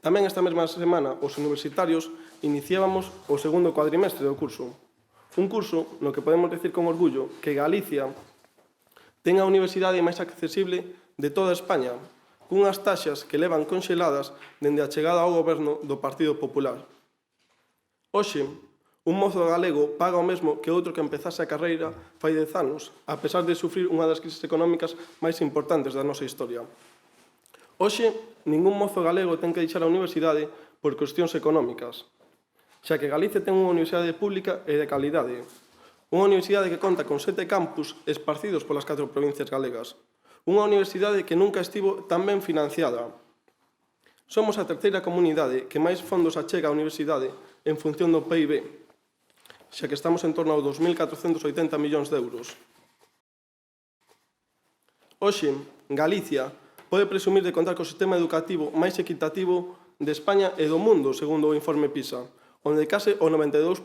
Tamén esta mesma semana, os universitarios iniciábamos o segundo cuadrimestre do curso. Un curso no que podemos decir con orgullo que Galicia ten a universidade máis accesible de toda España, cunhas taxas que levan conxeladas dende a chegada ao goberno do Partido Popular. Hoxe, un mozo galego paga o mesmo que outro que empezase a carreira fai 10 anos, a pesar de sufrir unha das crises económicas máis importantes da nosa historia. Hoxe, ningún mozo galego ten que deixar a universidade por cuestións económicas, xa que Galicia ten unha universidade pública e de calidade, unha universidade que conta con 7 campus esparcidos polas 4 provincias galegas, unha universidade que nunca estivo tan ben financiada. Somos a terceira comunidade que máis fondos achega á universidade en función do PIB, xa que estamos en torno aos 2.480 millóns de euros. Hoxe, Galicia pode presumir de contar co sistema educativo máis equitativo de España e do mundo, segundo o informe PISA, onde case o 92%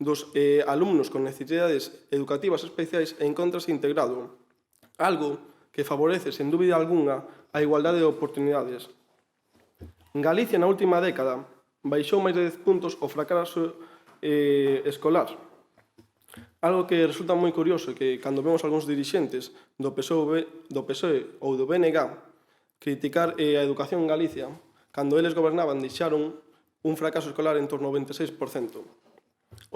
dos alumnos con necesidades educativas especiais encontrase integrado, algo que favorece, sen dúbida algunha, a igualdade de oportunidades. Galicia, na última década, baixou máis de 10 puntos o fracaso escolar, algo que resulta moi curioso que cando vemos algúns dirixentes do PSOE ou do BNG criticar a educación en Galicia, cando eles gobernaban deixaron un fracaso escolar en torno ao 26%.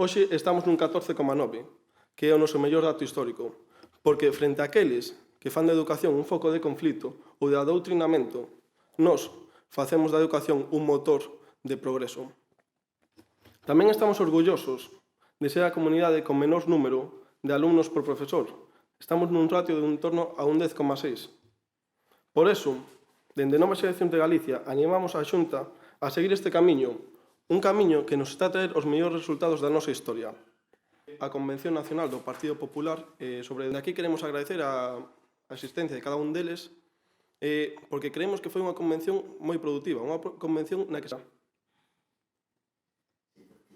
Hoxe estamos nun 14,9%, que é o noso mellor dato histórico, porque frente a aqueles que fan da educación un foco de conflito ou de adoutrinamento, nós facemos da educación un motor de progreso. Tamén estamos orgullosos de ser a comunidade con menor número de alumnos por profesor. Estamos nun ratio de un torno a un 10,6. Por eso, dende Nova Xeración de Galicia, animamos a Xunta a seguir este camiño, un camiño que nos está a traer os mellores resultados da nosa historia. A Convención Nacional do Partido Popular, sobre aquí queremos agradecer a asistencia de cada un deles, porque creemos que foi unha convención moi produtiva, unha convención na que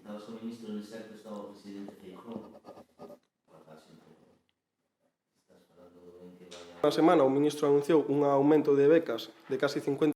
Citabas o ministro de Ser que estaba o presidente Feijóo. Unha semana o ministro anunciou un aumento de becas de casi 50